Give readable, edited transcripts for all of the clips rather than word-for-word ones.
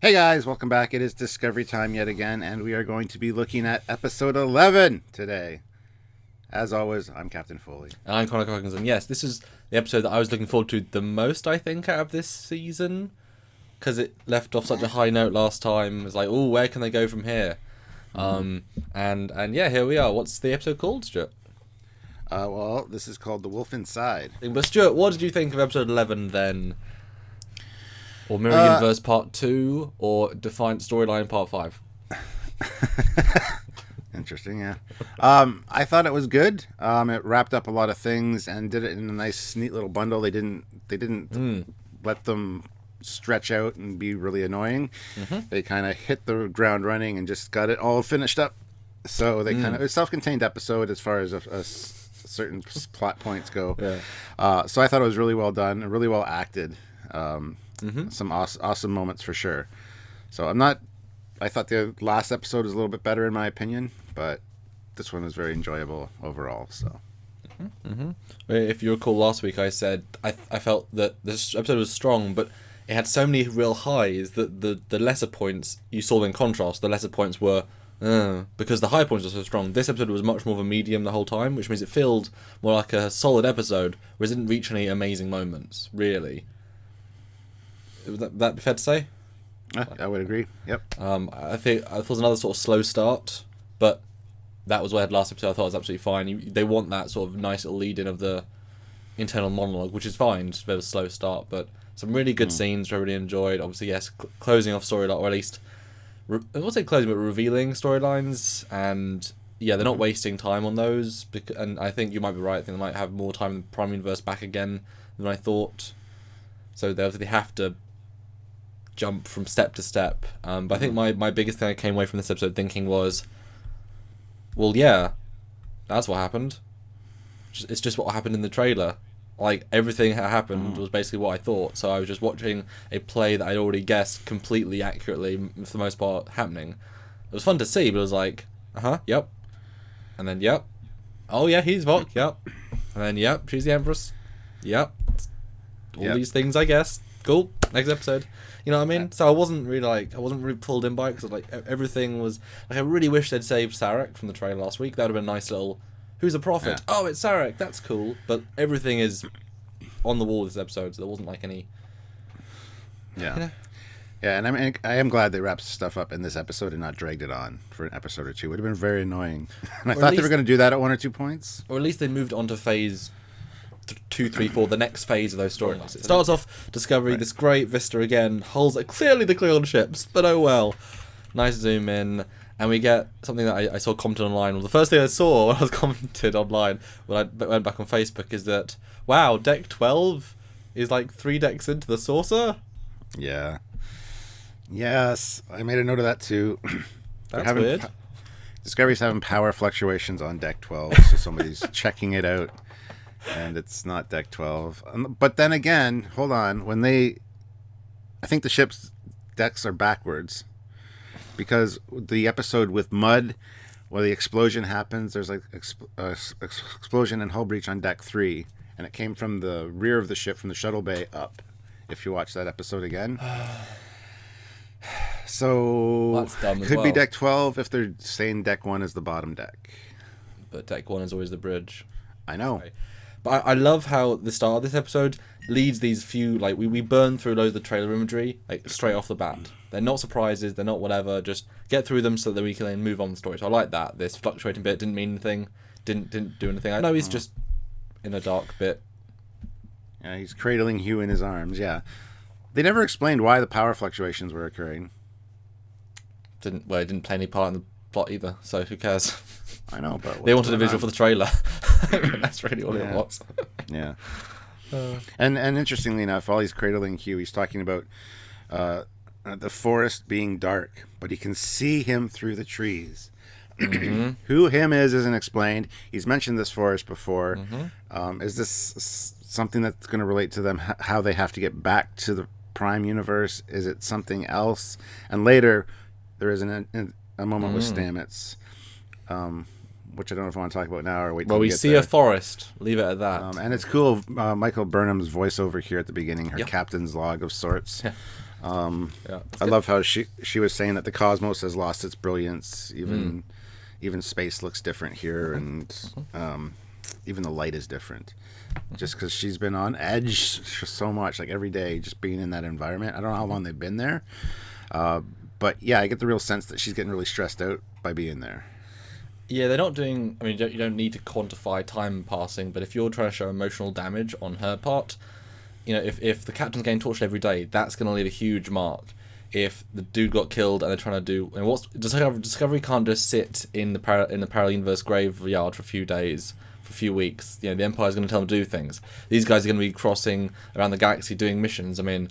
Hey guys, welcome back. It is Discovery time yet again, and we are going to be looking at episode 11 today. As always, I'm Captain Foley. And I'm Connor Cockins, and yes, this is the episode that I was looking forward to the most, I think, out of this season. Because it left off such a high note last time. It's like, oh, where can they go from here? And yeah, here we are. What's the episode called, Stuart? Well, this is called The Wolf Inside. But Stuart, what did you think of episode 11 then? Or Mirror Universe Part 2, or Defiant Storyline Part 5? Interesting, yeah. I thought it was good. It wrapped up a lot of things and did it in a nice, neat little bundle. They didn't let them stretch out and be really annoying. They kind of hit the ground running and just got it all finished up. So they kind of a self-contained episode as far as a certain plot points go. Yeah. So I thought it was really well done and really well acted. Some awesome moments for sure. So I thought the last episode was a little bit better in my opinion, but this one was very enjoyable overall. So, If you recall last week, I said I felt that this episode was strong, but it had so many real highs that the lesser points you saw in contrast. The lesser points were because the high points were so strong. This episode was much more of a medium the whole time, which means it felt more like a solid episode, whereas it didn't reach any amazing moments really. Would that be fair to say? I would agree. Yep. I think it was another sort of slow start, but that was what I had last episode. I thought it was absolutely fine. They want that sort of nice little lead in of the internal monologue, which is fine. Just a bit of a slow start, but some really good scenes I really enjoyed. Obviously, yes, closing off storyline, or at least I won't say closing, but revealing storylines, and yeah, they're not wasting time on those. And I think you might be right. I think they might have more time in the Prime Universe back again than I thought. So they have to jump from step to step. But I think my biggest thing I came away from this episode thinking was, well, yeah, that's what happened. It's just what happened in the trailer. Like, everything that happened was basically what I thought. So I was just watching a play that I'd already guessed completely accurately, for the most part, happening. It was fun to see, but it was like, yep. And then, yep. Oh, yeah, he's Voq, yep. And then, yep, she's the Empress. Yep. All these things, I guess. Cool. Next episode. You know what I mean? So I wasn't really pulled in by it, because like everything was like, I really wish they'd saved Sarek from the trailer last week. That would have been a nice little, who's a prophet? Yeah. Oh, it's Sarek. That's cool. But everything is on the wall this episode, so there wasn't like any. Yeah. You know? Yeah, and I am glad they wrapped stuff up in this episode and not dragged it on for an episode or two. It would have been very annoying. And I thought they were going to do that at 1 or 2 points. Or at least they moved on to phase 2, 3, 4, the next phase of those storylines. It starts off Discovery, this great Vista again, hulls clearly the Klingon ships, but oh well. Nice zoom in, and we get something that I saw commented online. Well, the first thing I saw when I was commented online when I went back on Facebook is that, wow, deck 12 is like 3 decks into the saucer? Yeah. Yes, I made a note of that too. That's weird. Discovery's having power fluctuations on deck 12, so somebody's checking it out. And it's not deck 12. But then again, hold on. I think the ship's decks are backwards. Because the episode with Mud, where the explosion happens, there's like explosion and hull breach on deck 3. And it came from the rear of the ship, from the shuttle bay up. If you watch that episode again. So, that's dumb as could well. Be deck 12 if they're saying deck 1 is the bottom deck. But deck 1 is always the bridge. I know. Okay. But I love how the start of this episode leads these few, like, we burn through loads of the trailer imagery, like, straight off the bat. They're not surprises, they're not whatever, just get through them so that we can then move on the story. So I like that. This fluctuating bit didn't mean anything, didn't do anything. I know he's just in a dark bit. Yeah, he's cradling Hugh in his arms, yeah. They never explained why the power fluctuations were occurring. It didn't play any part in the plot either, so who cares? I know, but they wanted a visual for the trailer. That's really all it was. Yeah. And interestingly enough, while he's cradling Hugh, he's talking about the forest being dark, but he can see him through the trees. Who him isn't explained. He's mentioned this forest before. Is this something that's going to relate to them, how they have to get back to the Prime Universe? Is it something else? And later, there is a moment with Stamets, which I don't know if I want to talk about now or wait till we get see there. A forest. Leave it at that. And it's cool, Michael Burnham's voiceover here at the beginning, her captain's log of sorts. Yeah, I love how she was saying that the cosmos has lost its brilliance. Even space looks different here, and even the light is different. Just because she's been on edge so much, like every day, just being in that environment. I don't know how long they've been there, but yeah, I get the real sense that she's getting really stressed out by being there. Yeah, they're not doing. I mean, you don't need to quantify time passing, but if you're trying to show emotional damage on her part, if the captain's getting tortured every day, that's going to leave a huge mark. If the dude got killed and they're trying to do, and what's Discovery can't just sit in the parallel universe graveyard for a few days, for a few weeks. The Empire's going to tell them to do things. These guys are going to be crossing around the galaxy doing missions. I mean,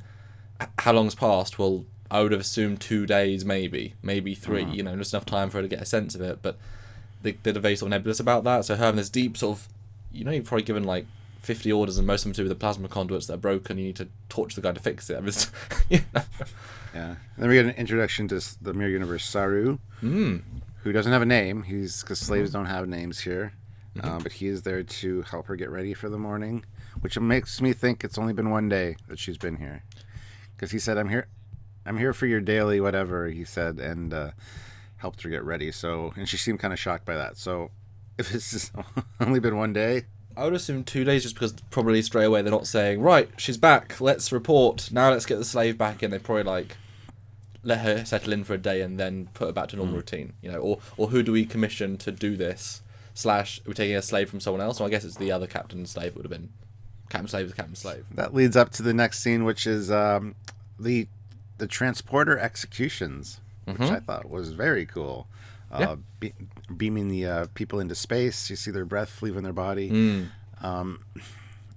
how long's passed? Well, I would have assumed 2 days, maybe 3. Just enough time for her to get a sense of it, but. They're very sort of nebulous about that, so having this deep sort of, you've probably given like 50 orders and most of them to do with the plasma conduits that are broken. You need to torture the guy to fix it. Yeah. And then we get an introduction to the Mirror Universe Saru, who doesn't have a name. Because slaves don't have names here, but he is there to help her get ready for the morning, which makes me think it's only been 1 day that she's been here, because he said, "I'm here for your daily whatever," he said, and helped her get ready. And she seemed kind of shocked by that. So if it's only been 1 day, I would assume 2 days, just because probably straight away they're not saying, right, she's back, let's report, now let's get the slave back in. They probably let her settle in for a day and then put her back to normal routine, or who do we commission to do this, / we're taking a slave from someone else. So I guess it's the other captain's slave. It would have been captain slave is captain slave. That leads up to the next scene, which is the transporter executions, which I thought was very cool. Beaming the people into space. You see their breath leaving their body. And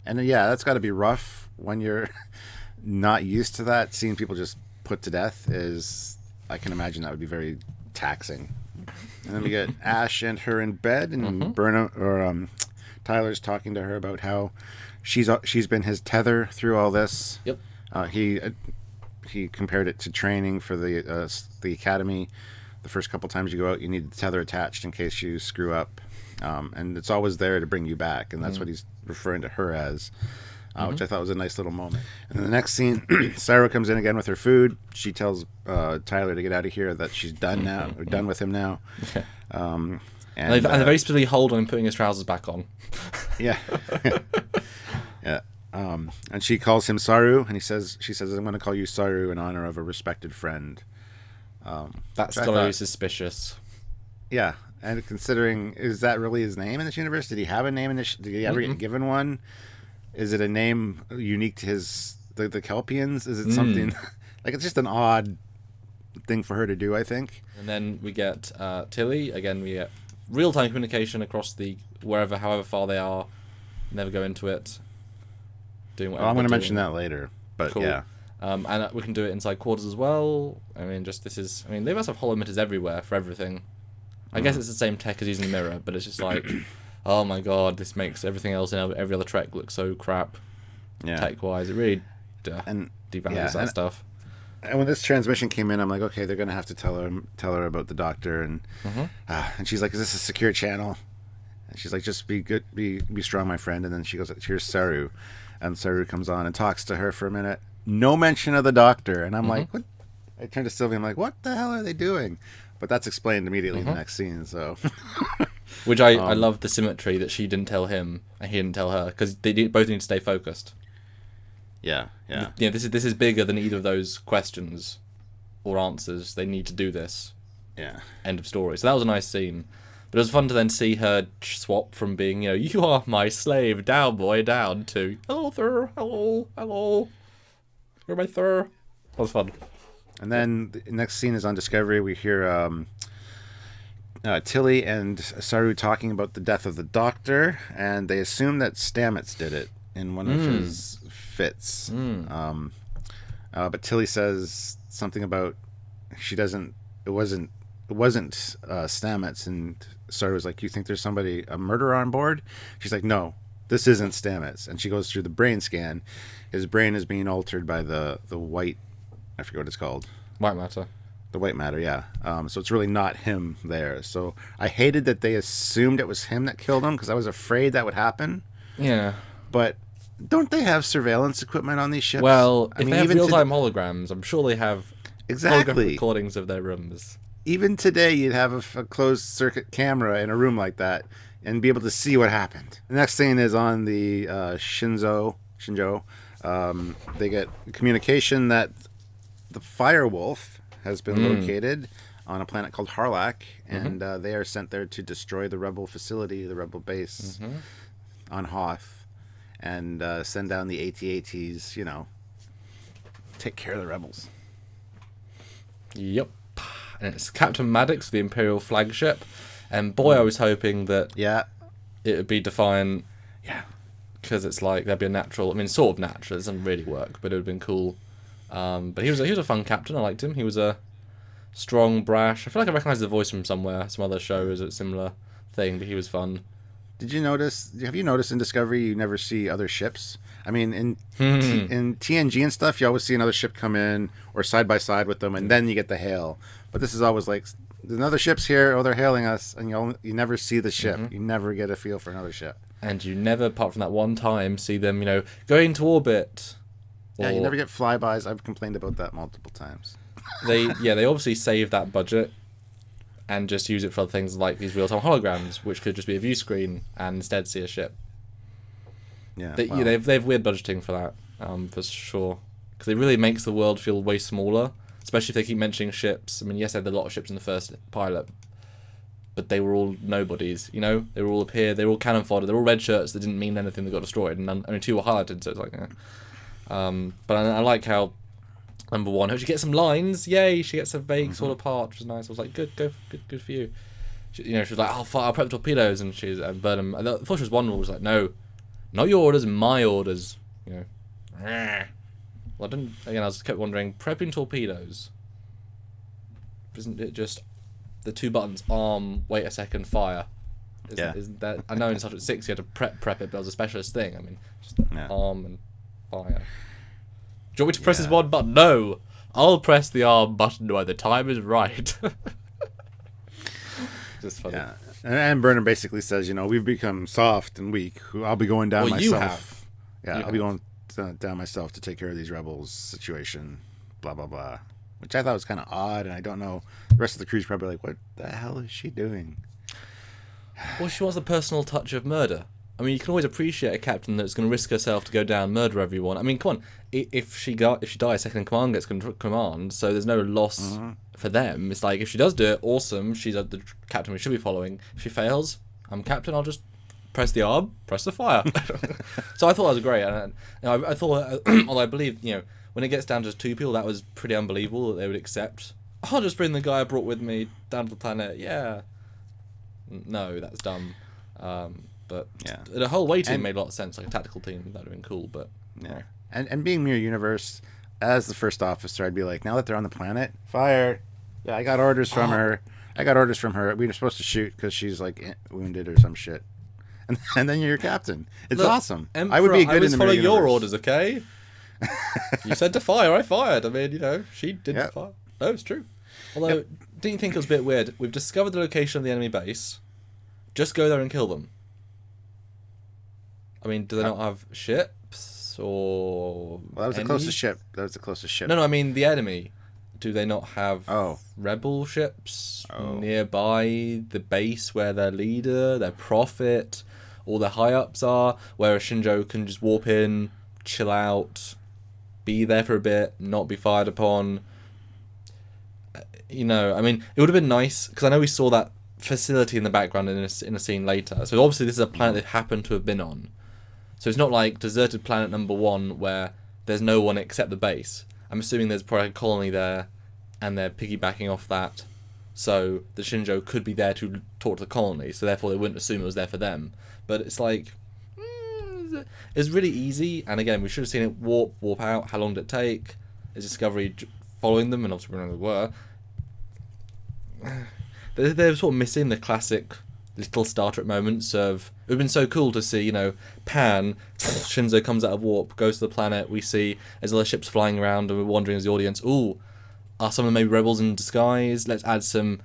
that's got to be rough when you're not used to that. Seeing people just put to death I can imagine that would be very taxing. And then we get Ash and her in bed, and Burnham or Tyler's talking to her about how she's been his tether through all this. Yep. He compared it to training for the academy. The first couple times you go out, you need the tether attached in case you screw up, and it's always there to bring you back, and that's what he's referring to her as, which I thought was a nice little moment. And then the next scene, Sarah comes in again with her food. She tells Tyler to get out of here, that she's done now, or done with him now. And they very specifically hold on him putting his trousers back on. Yeah. Yeah. And she calls him Saru, and she says, "I'm going to call you Saru in honor of a respected friend." That's totally suspicious. Yeah, and considering, is that really his name in this universe? Did he have a name in this? Did he ever get given one? Is it a name unique to the Kelpians? Is it something it's just an odd thing for her to do, I think. And then we get Tilly again. We get real-time communication across however far they are. Never go into it. Doing whatever. I'm going to mention that later, but cool. Yeah. And we can do it inside quarters as well. I mean, they must have holometers everywhere for everything. I guess it's the same tech as using the mirror, but it's just oh my god, this makes everything else in every other Trek look so crap. Yeah. Tech-wise, it really devalues that stuff. And when this transmission came in, I'm like, okay, they're going to have to tell her about the doctor, and she's like, is this a secure channel? And she's like, just be good, be strong, my friend. And then she goes, here's Saru. And Saru comes on and talks to her for a minute. No mention of the doctor. And I'm like, what? I turned to Sylvie. I'm like, what the hell are they doing? But that's explained immediately in the next scene. So, which I love the symmetry that she didn't tell him and he didn't tell her, because they both need to stay focused. Yeah. This is bigger than either of those questions or answers. They need to do this. Yeah. End of story. So that was a nice scene. But it was fun to then see her swap from being, you are my slave, down, boy, down, to, hello, sir, hello, you're my sir. That was fun. And then the next scene is on Discovery. We hear Tilly and Saru talking about the death of the doctor, and they assume that Stamets did it in one of his fits. But Tilly says something about it wasn't Stamets, and Saru's like, you think there's a murderer on board? She's like, no, this isn't Stamets. And she goes through the brain scan. His brain is being altered by the white, I forget what it's called. White matter. The white matter, yeah. So it's really not him there. So I hated that they assumed it was him that killed him, because I was afraid that would happen. Yeah. But don't they have surveillance equipment on these ships? Well, if they have even real-time holograms, I'm sure they have exactly holographic recordings of their rooms. Even today, you'd have a closed-circuit camera in a room like that and be able to see what happened. The next thing is on the Shinjo. They get communication that the Firewolf has been located on a planet called Harlak, and they are sent there to destroy the rebel facility, the rebel base on Hoth, and send down the AT-ATs, take care of the rebels. Yep. And it's Captain Maddux, the Imperial flagship, and boy, I was hoping that it would be Defiant. Yeah. Because it's like there'd be a natural, sort of natural, it doesn't really work, but it would have been cool. But he was a fun captain, I liked him. He was a strong, brash. I feel like I recognise the voice from somewhere, some other show is a similar thing, but he was fun. Have you noticed in Discovery you never see other ships? In TNG and stuff, you always see another ship come in or side by side with them, and then you get the hail. But this is always like, there's another ship's here, they're hailing us, and you never see the ship. You never get a feel for another ship. And you never, apart from that one time, see them, going to orbit. Yeah, you never get flybys. I've complained about that multiple times. They obviously save that budget and just use it for other things like these real-time holograms, which could just be a view screen and instead see a ship. Yeah, they have weird budgeting for that, for sure. Because it really makes the world feel way smaller, especially if they keep mentioning ships. Yes, they had a lot of ships in the first pilot, but they were all nobodies, They were all up here, they were all cannon fodder, they were all red shirts that didn't mean anything that got destroyed, and only 2 were highlighted, so it's like, But I like how, number 1, she gets some lines, yay, she gets a vague sort of part, which was nice. I was like, good for you. She was like, I'll prep torpedoes, and Burnham, I thought she was one, was like, no, not your orders, my orders, Well, I was kept wondering, prepping torpedoes, isn't it just the 2 buttons, arm, wait a second, fire? Isn't that, I know in Star Trek 6 you had to prep it, but it was a specialist thing. Just arm and fire. Do you want me to press this one button? No! I'll press the arm button when the time is right. Just funny. Yeah. And Burnham basically says, we've become soft and weak. I'll be going down myself. You have. Yeah, I'll be going down myself to take care of these rebels situation. Blah, blah, blah. Which I thought was kind of odd, and I don't know. The rest of the crew's probably like, what the hell is she doing? Well, she wants the personal touch of murder. You can always appreciate a captain that's going to risk herself to go down, murder everyone. Come on, if she dies, second in command gets command, so there's no loss for them. It's like, if she does do it, awesome, she's the captain we should be following. If she fails, I'm captain, I'll just press the arm, press the fire. So I thought that was great, and I thought, although I believe, when it gets down to 2 people, that was pretty unbelievable that they would accept. I'll just bring the guy I brought with me down to the planet. Yeah. No, that's dumb. But the whole way team made a lot of sense, like a tactical team. That would have been cool, but and being Mirror Universe, as the first officer, I'd be like, now that they're on the planet, fire. Yeah, I got orders from her. We were supposed to shoot because she's like wounded or some shit. And then you're your captain. It's awesome. Emperor, I would be good in the follow Mirror your Universe. orders, okay? You said to fire, I fired. She didn't fire. No, it's true. Although, didn't you think it was a bit weird? We've discovered the location of the enemy base. Just go there and kill them. Do they not have ships or? Well, that was the closest ship. No, the enemy. Do they not have rebel ships nearby the base where their leader, their prophet, all the high ups are, where a Shinjo can just warp in, chill out, be there for a bit, not be fired upon? It would have been nice, because I know we saw that facility in the background in a scene later. So obviously this is a planet they happen to have been on. So it's not like deserted planet number 1 where there's no one except the base. I'm assuming there's probably a colony there, and they're piggybacking off that. So the Shinjo could be there to talk to the colony, so therefore they wouldn't assume it was there for them. But it's like, it's really easy, and again, we should have seen it warp out. How long did it take? Is Discovery following them? And obviously we were. They're sort of missing the classic little Star Trek moments of, it would have been so cool to see, Pan, Shinzo comes out of warp, goes to the planet, we see there's other ships flying around, and we're wondering as the audience, are some of them maybe rebels in disguise? Let's add some,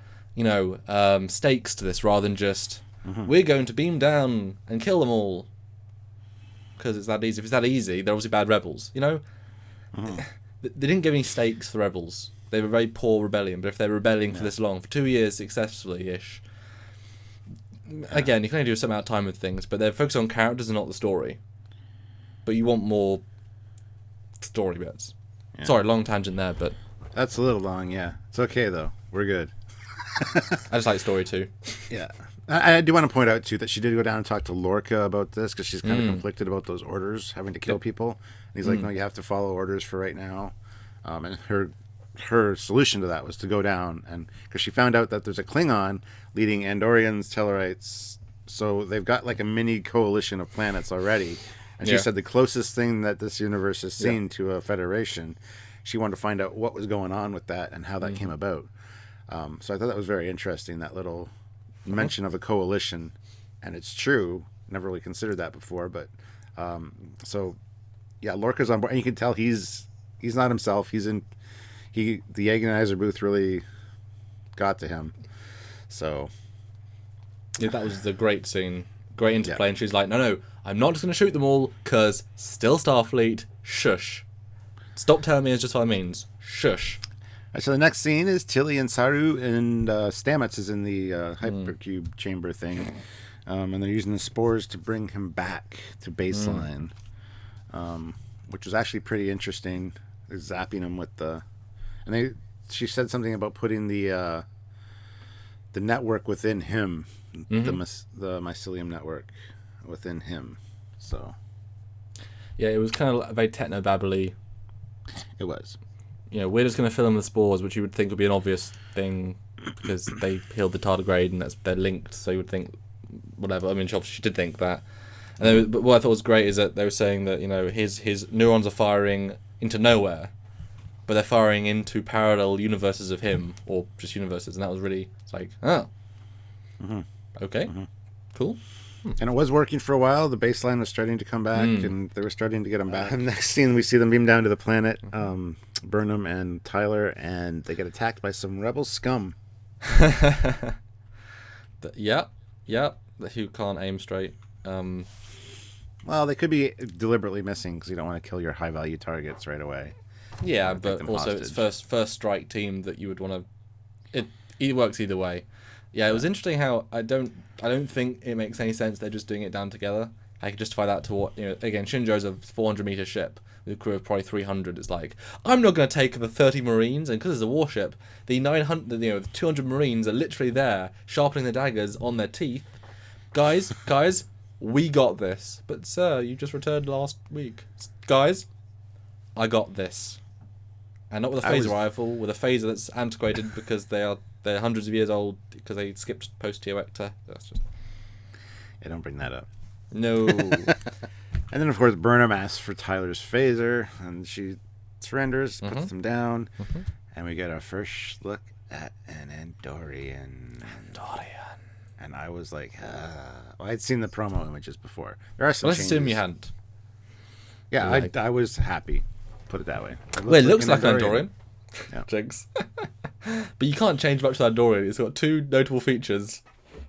stakes to this, rather than just, we're going to beam down and kill them all. because it's that easy. If it's that easy, they're obviously bad rebels. You know, they didn't give any stakes for rebels. They were a very poor rebellion. But if they're rebelling for this long, for 2 years successfully-ish, again, you can only do a certain amount of time with things, but they're focused on characters and not the story. But you want more story bits. Yeah. Sorry, long tangent there, but... That's a little long, yeah. It's okay, though. We're good. I just like story, too. Yeah. I do want to point out, too, that she did go down and talk to Lorca about this, because she's kind of conflicted about those orders, having to kill people. And he's like, no, you have to follow orders for right now. And her solution to that was to go down, and because she found out that there's a Klingon leading Andorians, Tellarites, so they've got like a mini coalition of planets already. And she said the closest thing that this universe has seen to a federation, she wanted to find out what was going on with that and how that came about. So I thought that was very interesting, that little mention of a coalition. And it's true. Never really considered that before. But so, yeah, Lorca's on board. And you can tell he's not himself. The agonizer booth really got to him. So. Yeah, that was the great scene. Great interplay. And she's like, no, I'm not just going to shoot them all, because still Starfleet. Shush. Stop telling me it's just what it means. Shush. Right, so the next scene is Tilly and Saru, and Stamets is in the hypercube chamber thing. And they're using the spores to bring him back to baseline. Which was actually pretty interesting. They're zapping him with the... And she said something about putting the network within him. The mycelium network within him. So... Yeah, it was kind of very techno-babbly. It was. You know, we're just going to fill them with spores, which you would think would be an obvious thing because they healed the tardigrade and they're linked, so you would think whatever. I mean, she did think that. And but what I thought was great is that they were saying that, you know, his neurons are firing into nowhere, but they're firing into parallel universes of him, or just universes, and that was really, it's like, okay, cool. And it was working for a while. The baseline was starting to come back, and they were starting to get them back. Next scene, we see them beam down to the planet, Burnham and Tyler, and they get attacked by some rebel scum. Yep, who can't aim straight. Well, they could be deliberately missing because you don't want to kill your high-value targets right away. Yeah, but also hostage. It's first strike team that you would want to... It works either way. Yeah, it was interesting how I don't think it makes any sense they're just doing it down together. I could justify that to what, you know, again, Shinjo's a 400-meter ship with a crew of probably 300. It's like, I'm not going to take the 30 Marines, and because it's a warship, the 900, you know, the 200 Marines are literally there, sharpening their daggers on their teeth. Guys, we got this. But sir, you just returned last week. Guys, I got this. And not with a phaser rifle, with a phaser that's antiquated because they're hundreds of years old because they skipped post-Teowecta. That's just... Yeah, don't bring that up. No. And then, of course, Burnham asks for Tyler's phaser, and she surrenders, puts them down, and we get our first look at an Andorian. And I was like, well, I'd seen the promo images before. There are some Let's changes. assume you hadn't. Yeah, I was happy. Put it that way. It looks like an Andorian. Yeah. Jinx. But you can't change much of that Dorian. It's got two notable features.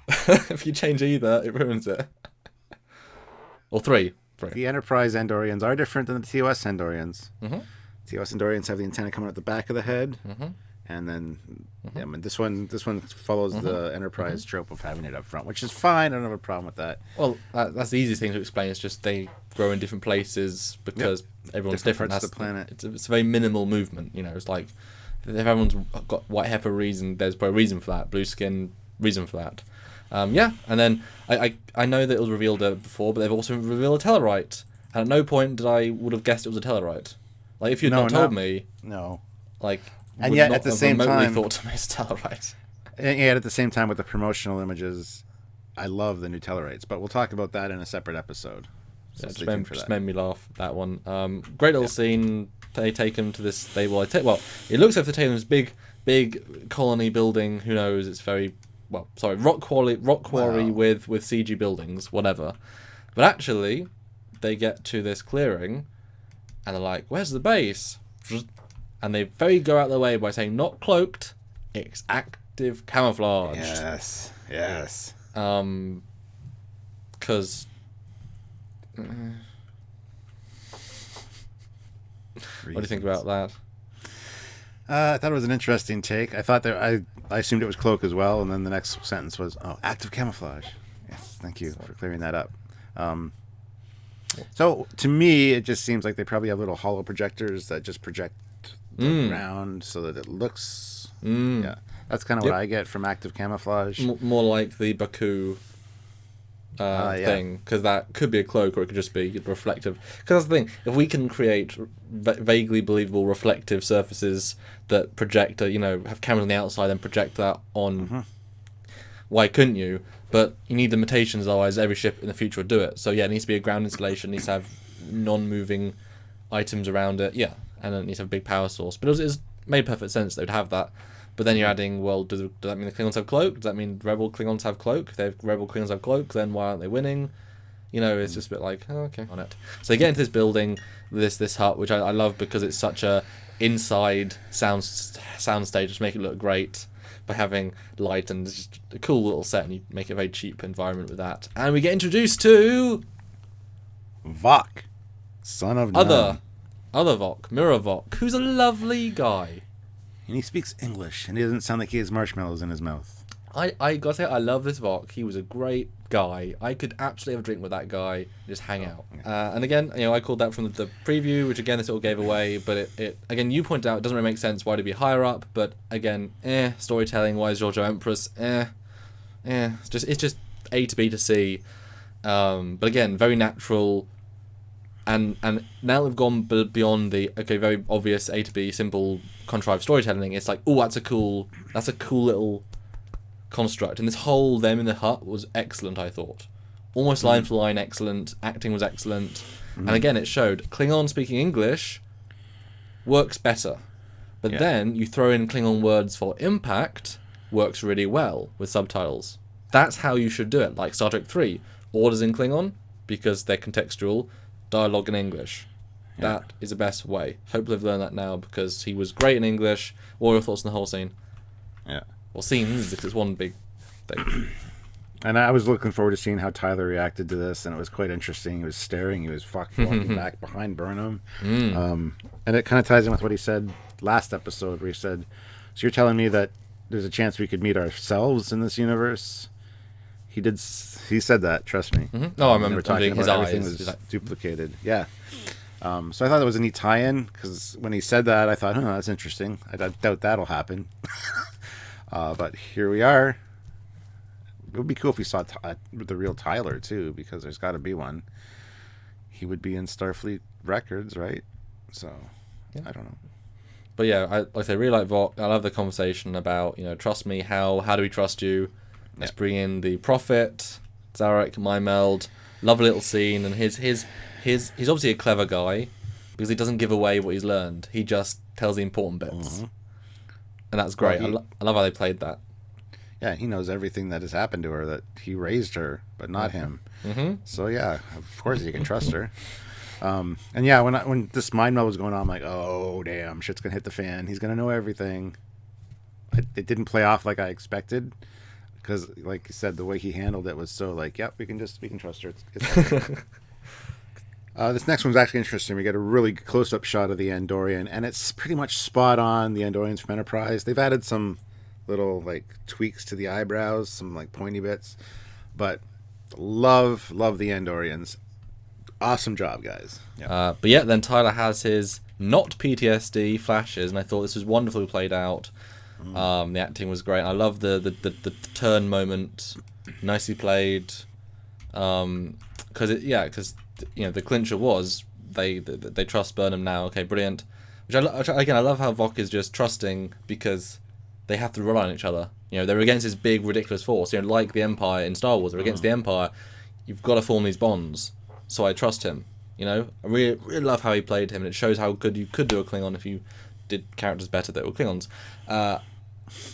If you change either, it ruins it. Or three. The Enterprise Andorians are different than the TOS Andorians. TOS Andorians have the antenna coming out the back of the head. And then I mean, this one follows the Enterprise trope of having it up front, which is fine. I don't have a problem with that. Well, that's the easiest thing to explain. It's just they grow in different places because everyone's different. Parts of the planet. It's a very minimal movement. You know, it's like if everyone's got white hair for a reason, there's probably a reason for that. Blue skin, reason for that. And then I know that it was revealed before, but they've also revealed a Tellarite. And at no point did I would have guessed it was a Tellarite. Like if you'd not told me, like. And yet, at the same time, thought to me it's Tellarite. And yet, at the same time, with the promotional images, I love the new Tellarites. But we'll talk about that in a separate episode. So just made me laugh, that one. Great little scene. They take him to this stable. Well, it looks like they're taking this big colony building. Who knows? It's very rock quarry with CG buildings, whatever. But actually, they get to this clearing, and they're like, "Where's the base?" And they go out of their way by saying, not cloaked, it's active camouflage. Yes. Because What do you think about that? I thought it was an interesting take. I thought that I assumed it was cloak as well, and then the next sentence was, active camouflage. Yes, thank you for clearing that up. So to me, it just seems like they probably have little hollow projectors that just project the ground so that it looks. Yeah, that's kind of what I get from active camouflage. More like the Baku thing, because that could be a cloak or it could just be reflective. Because that's the thing, if we can create vaguely believable reflective surfaces that project, have cameras on the outside and project that on, why couldn't you? But you need limitations, otherwise every ship in the future would do it. So yeah, it needs to be a ground installation, it needs to have non-moving items around it, and it needs to have a big power source. But it made perfect sense they would have that. But then you're adding, well, does that mean the Klingons have cloak? Does that mean rebel Klingons have cloak? If they have rebel Klingons have cloak, then why aren't they winning? It's just a bit like, okay, on it. So they get into this building, this hut, which I love because it's such a inside soundstage, just make it look great by having light, and it's just a cool little set, and you make a very cheap environment with that. And we get introduced to Vac, son of none. Other Vac, Mirror Vac, who's a lovely guy. And he speaks English, and he doesn't sound like he has marshmallows in his mouth. I gotta say, I love this Vac. He was a great guy. I could absolutely have a drink with that guy and just hang out. And again, I called that from the preview, which again, this all gave away. But it again, you pointed out, it doesn't really make sense why to be higher up. But again, storytelling wise, Giorgio Empress, it's just A to B to C. But again, very natural. And now we've gone beyond the very obvious A to B simple contrived storytelling. It's like, that's a cool little construct. And this whole them in the hut was excellent, I thought. Almost line for line excellent. Acting was excellent. And again, it showed Klingon speaking English works better. But then you throw in Klingon words for impact, works really well with subtitles. That's how you should do it. Like Star Trek 3, orders in Klingon because they're contextual. Dialogue in English. That is the best way. Hopefully I've learned that now because he was great in English. What are your thoughts on the whole scene? Yeah. Well, scenes, because it's one big thing. And I was looking forward to seeing how Tyler reacted to this, and it was quite interesting. He was staring. He was walking back behind Burnham. And it kind of ties in with what he said last episode, where he said, so you're telling me that there's a chance we could meet ourselves in this universe? He said that, trust me. Oh, I remember talking his eyes. Everything was duplicated. Yeah. So I thought that was a neat tie-in, because when he said that, I thought, that's interesting. I doubt that'll happen. But here we are. It would be cool if we saw the real Tyler, too, because there's got to be one. He would be in Starfleet records, right? So, I don't know. But yeah, I really like Vought. I love the conversation about, trust me, how do we trust you? Let's bring in the Prophet, Zarek, Meld. Lovely little scene, and he's obviously a clever guy because he doesn't give away what he's learned. He just tells the important bits, and that's great. Well, I love how they played that. Yeah, he knows everything that has happened to her. That he raised her, but not him. So yeah, of course you can trust her. And yeah, when this mind meld was going on, I'm like, oh damn, shit's gonna hit the fan. He's gonna know everything. It didn't play off like I expected. Because, like you said, the way he handled it was so like, yep, we can trust her. It's this next one's actually interesting. We get a really close-up shot of the Dorian, and it's pretty much spot on the Dorians from Enterprise. They've added some little like tweaks to the eyebrows, some like pointy bits, but love the Dorians. Awesome job, guys. But yeah, then Tyler has his not PTSD flashes, and I thought this was wonderfully played out. The acting was great. I love the turn moment, nicely played. Because the clincher was they trust Burnham now. Okay, brilliant. Which I love how Voq is just trusting because they have to rely on each other. They're against this big ridiculous force. Like the Empire in Star Wars, they're against the Empire. You've got to form these bonds. So I trust him. I really love how he played him, and it shows how good you could do a Klingon if you did characters better that were Klingons.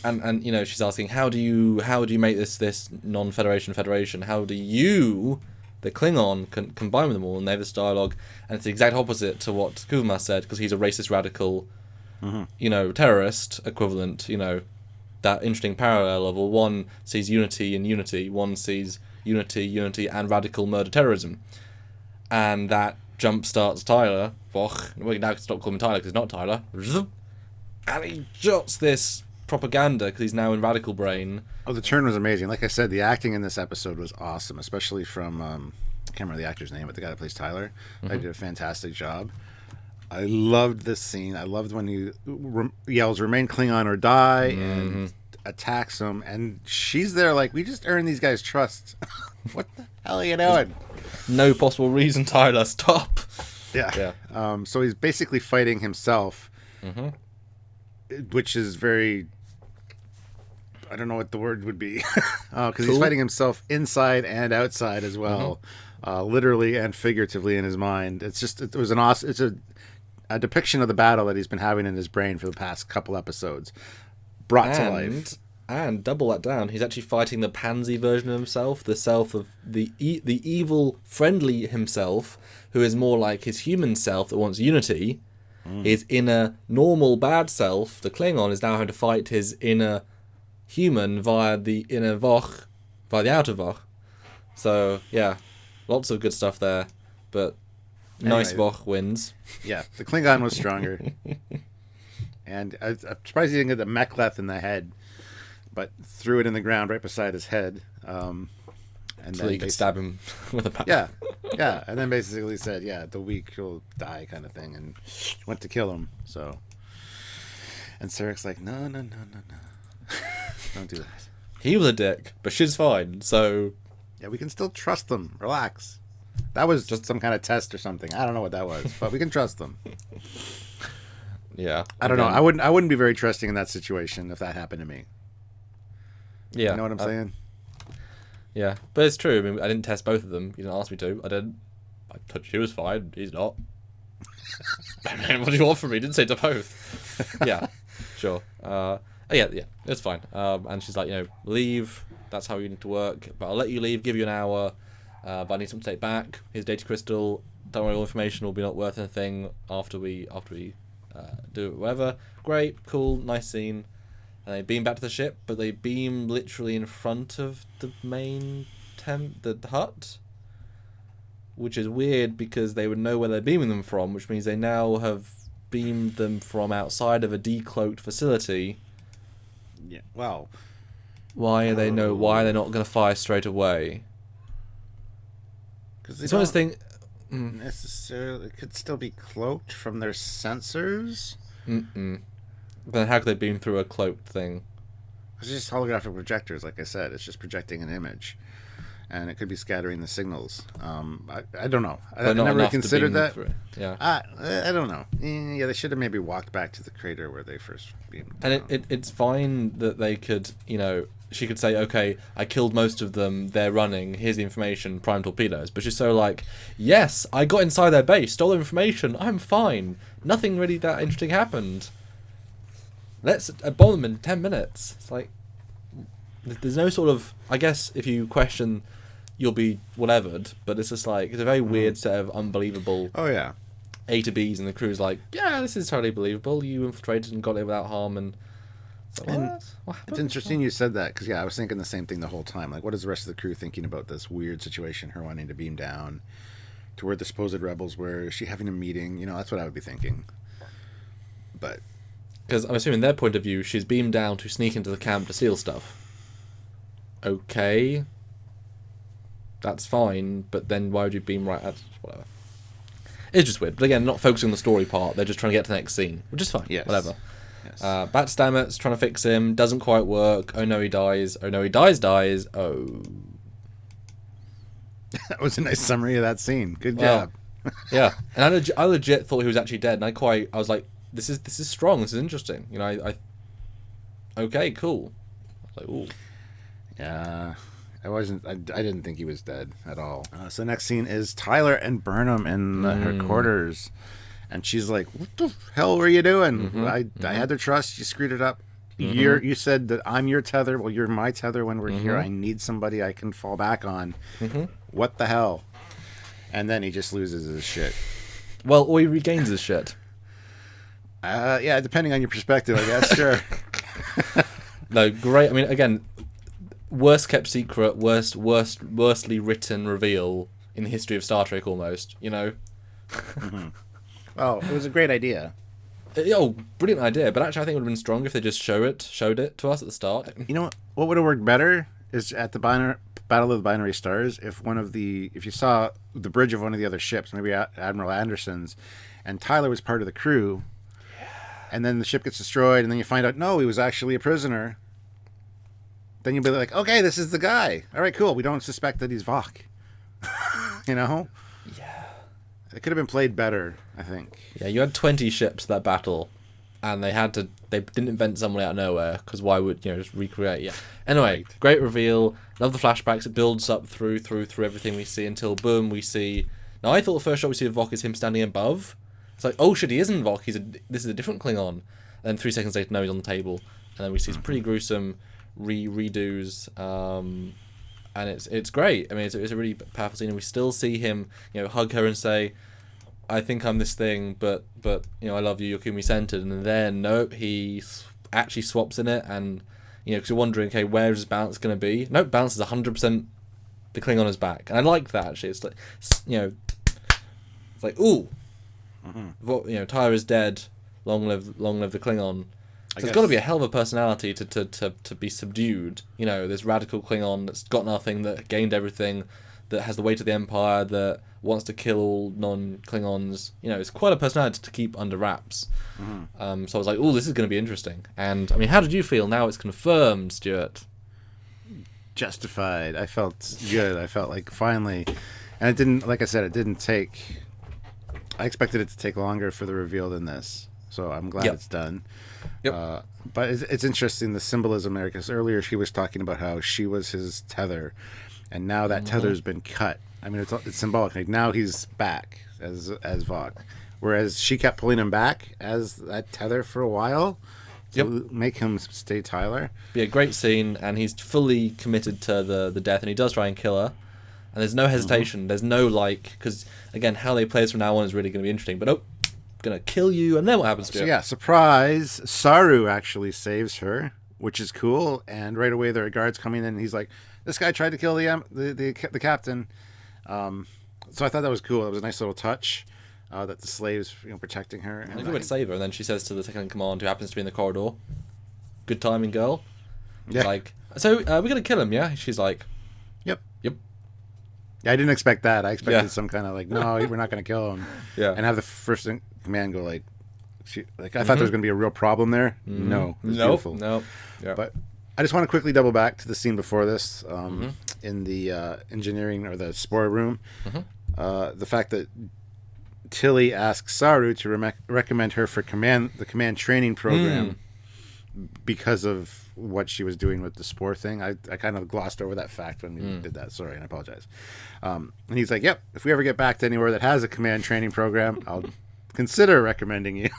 And she's asking, how do you make this non-federation federation? How do you, the Klingon, combine with them all? And they have this dialogue, and it's the exact opposite to what Kuvma said, because he's a racist radical, terrorist equivalent. That interesting parallel of, well, one sees unity in unity, one sees unity and radical murder terrorism, and that jump starts Tyler. We now can stop calling him Tyler because it's not Tyler. And he jots this propaganda because he's now in radical brain. Oh, the turn was amazing. Like I said, the acting in this episode was awesome, especially from I can't remember the actor's name, but the guy that plays Tyler. They did a fantastic job. I loved this scene. I loved when he yells, "Remain Klingon or die," and attacks him. And she's there like, we just earned these guys' trust. What the hell are you doing? No possible reason, Tyler. Stop. Yeah. So he's basically fighting himself, which is very... I don't know what the word would be. Because he's fighting himself inside and outside as well. Literally and figuratively in his mind. It's just... It was an awesome... It's a depiction of the battle that he's been having in his brain for the past couple episodes. Brought to life. And double that down, he's actually fighting the pansy version of himself, the self of the evil, friendly himself, who is more like his human self that wants unity. His inner, normal, bad self, the Klingon, is now having to fight his inner human via the inner Voch, via the outer Voch. So, yeah, lots of good stuff there, but nice Voch wins. Yeah, the Klingon was stronger. And I'm surprised he didn't get the mechleth in the head, but threw it in the ground right beside his head. And so then you could stab him with a bat. Yeah, and then basically said, the weak will die kind of thing, and went to kill him. So, and Sarek's like, no. Don't do that. He was a dick, but she's fine, so... Yeah, we can still trust them. Relax. That was just some kind of test or something. I don't know what that was, but we can trust them. Yeah. I don't know. I wouldn't be very trusting in that situation if that happened to me. Yeah. You know what I'm saying? Yeah. But it's true. I mean, I didn't test both of them. You didn't ask me to. I didn't. I thought she was fine. He's not. I mean, what do you want from me? Didn't say to both. Yeah. Sure. Yeah, it's fine. And she's like, leave. That's how you need to work. But I'll let you leave, give you an hour. But I need something to take back. Here's data crystal. Don't worry, all information will be not worth anything after we do it, whatever. Great, cool, nice scene. And they beam back to the ship, but they beam literally in front of the main the hut. Which is weird because they would know where they're beaming them from, which means they now have beamed them from outside of a decloaked facility. Yeah, well... Why are they not going to fire straight away? Because it's one of those things... Necessarily, it could still be cloaked from their sensors. Then how could they beam through a cloaked thing? It's just holographic projectors, like I said. It's just projecting an image, and it could be scattering the signals. I don't know. I never really considered that. Yeah. I don't know. Yeah, they should have maybe walked back to the crater where they first beamed. And it's fine that they could, she could say, okay, I killed most of them, they're running, here's the information, prime torpedoes. But she's so like, yes, I got inside their base, stole their information, I'm fine. Nothing really that interesting happened. Let's bomb them in 10 minutes. It's like, there's no sort of, I guess if you question, you'll be whatevered, but it's just like, it's a very weird set of unbelievable A to B's, and the crew's like, yeah, this is totally believable, you infiltrated and got it without harm, and... What it's interesting you said that, because I was thinking the same thing the whole time. Like, what is the rest of the crew thinking about this weird situation, her wanting to beam down to where the supposed rebels were? Is she having a meeting? That's what I would be thinking. But because I'm assuming their point of view, she's beamed down to sneak into the camp to steal stuff. Okay, that's fine, but then why would you beam right at whatever? It's just weird. But again, not focusing on the story part, they're just trying to get to the next scene, which is fine. Yes. Whatever. Yes. Back to Stamets, trying to fix him, doesn't quite work. Oh no, he dies. Oh no, he dies. Oh. That was a nice summary of that scene. Good job. Yeah, and I legit thought he was actually dead, and I was like, this is strong. This is interesting. Okay, cool. I was like, ooh. Yeah. I didn't think he was dead at all. So next scene is Tyler and Burnham in her quarters. And she's like, what the hell were you doing? I had their trust. You screwed it up. You said that I'm your tether. Well, you're my tether when we're here. I need somebody I can fall back on. What the hell? And then he just loses his shit. Well, or he regains his shit. Yeah, depending on your perspective, I guess. Sure. No, great. I mean, again, worst kept secret, worstly written reveal in the history of Star Trek almost. Well, it was a great idea. Oh, brilliant idea! But actually, I think it would have been stronger if they just showed it to us at the start. You know what would have worked better is at the Battle of the Binary Stars. If you saw the bridge of one of the other ships, maybe Admiral Anderson's, and Tyler was part of the crew, and then the ship gets destroyed, and then you find out no, he was actually a prisoner. Then you'll be like, okay, this is the guy. All right, cool. We don't suspect that he's Vac. You know? Yeah. It could have been played better, I think. Yeah, you had 20 ships that battle, and they didn't invent someone out of nowhere, because why would, just recreate, yeah. Anyway, great reveal, love the flashbacks, it builds up through everything we see until, boom, we see... Now, I thought the first shot we see of Vac is him standing above. It's like, oh shit, he isn't Vac, this is a different Klingon. And then 3 seconds later, no, he's on the table. And then we see some pretty gruesome redos, and it's great. I mean, it's a really powerful scene, and we still see him, hug her and say, "I think I'm this thing, but I love you. You're keeping me centered." And then nope, he actually swaps in it, and because you're wondering, okay, where is his balance going to be? Nope, balance is 100% the Klingon is back, and I like that actually. It's like, it's like ooh, Tyler is dead. Long live the Klingon. So it's got to be a hell of a personality to be subdued. This radical Klingon that's got nothing, that gained everything, that has the weight of the Empire, that wants to kill all non-Klingons. It's quite a personality to keep under wraps. Mm-hmm. So I was like, oh, this is going to be interesting. And, I mean, how did you feel now it's confirmed, Stuart? Justified. I felt good. I felt like finally... And it didn't, like I said, it didn't take... I expected it to take longer for the reveal than this. So I'm glad it's done. Yep. But it's interesting, the symbolism there, because earlier she was talking about how she was his tether, and now that tether's been cut. I mean, it's symbolic. Like, now he's back as Vac, whereas she kept pulling him back as that tether for a while to make him stay Tyler. Be a great scene, and he's fully committed to the death, and he does try and kill her. And there's no hesitation. There's no because again, how they play this from now on is really going to be interesting. But gonna kill you, and then what happens to you? Yeah, surprise! Saru actually saves her, which is cool. And right away there are guards coming in, and he's like, "This guy tried to kill the captain." So I thought that was cool. It was a nice little touch that the slaves protecting her. And good way to save her. And then she says to the second in command, who happens to be in the corridor, "Good timing, girl." Yeah. Like, so we're gonna kill him, yeah? She's like, "Yep." Yeah, I didn't expect that. I expected some kind of like, no, we're not going to kill him. Yeah. And have the first in command go like, I thought there was going to be a real problem there. No. It was beautiful. Nope. Yeah. But I just want to quickly double back to the scene before this in the engineering or the spore room. The fact that Tilly asks Saru to recommend her for the command training program because of what she was doing with the spore thing. I kind of glossed over that fact when we did that. Sorry, and I apologize. And he's like, yep, if we ever get back to anywhere that has a command training program, I'll consider recommending you.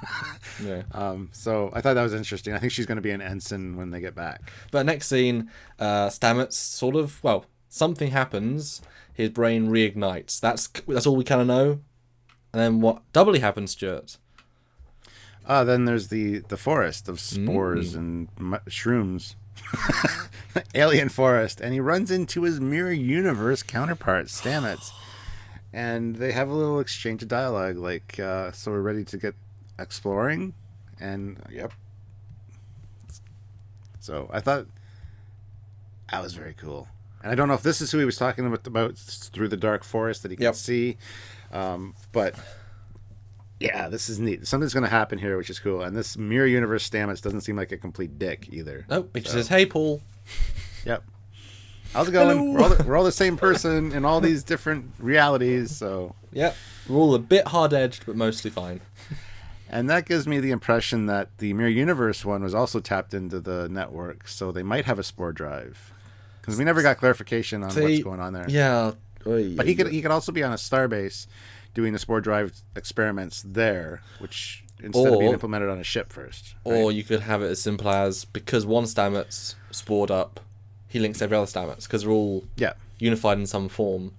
Yeah. So I thought that was interesting. I think she's going to be an ensign when they get back. But next scene, Stamets something happens. His brain reignites. That's all we kind of know. And then what doubly happens, Stuart? Then there's the forest of spores and shrooms. Alien forest. And he runs into his mirror universe counterpart, Stamets. And they have a little exchange of dialogue, like, so we're ready to get exploring? And, yep. So I thought that was very cool. And I don't know if this is who he was talking about through the dark forest that he can see. But... yeah, this is neat. Something's going to happen here, which is cool. And this mirror universe Stamets doesn't seem like a complete dick either. Nope, he just says, "Hey, Paul." Yep. How's it going? We're all the same person in all these different realities, so... Yep. We're all a bit hard-edged, but mostly fine. And that gives me the impression that the mirror universe one was also tapped into the network, so they might have a spore drive. Because we never got clarification on what's going on there. Yeah. But he could also be on a starbase doing the spore drive experiments there, which instead of being implemented on a ship first. Right? Or you could have it as simple as, because one Stamets spored up, he links every other Stamets, because they're all unified in some form.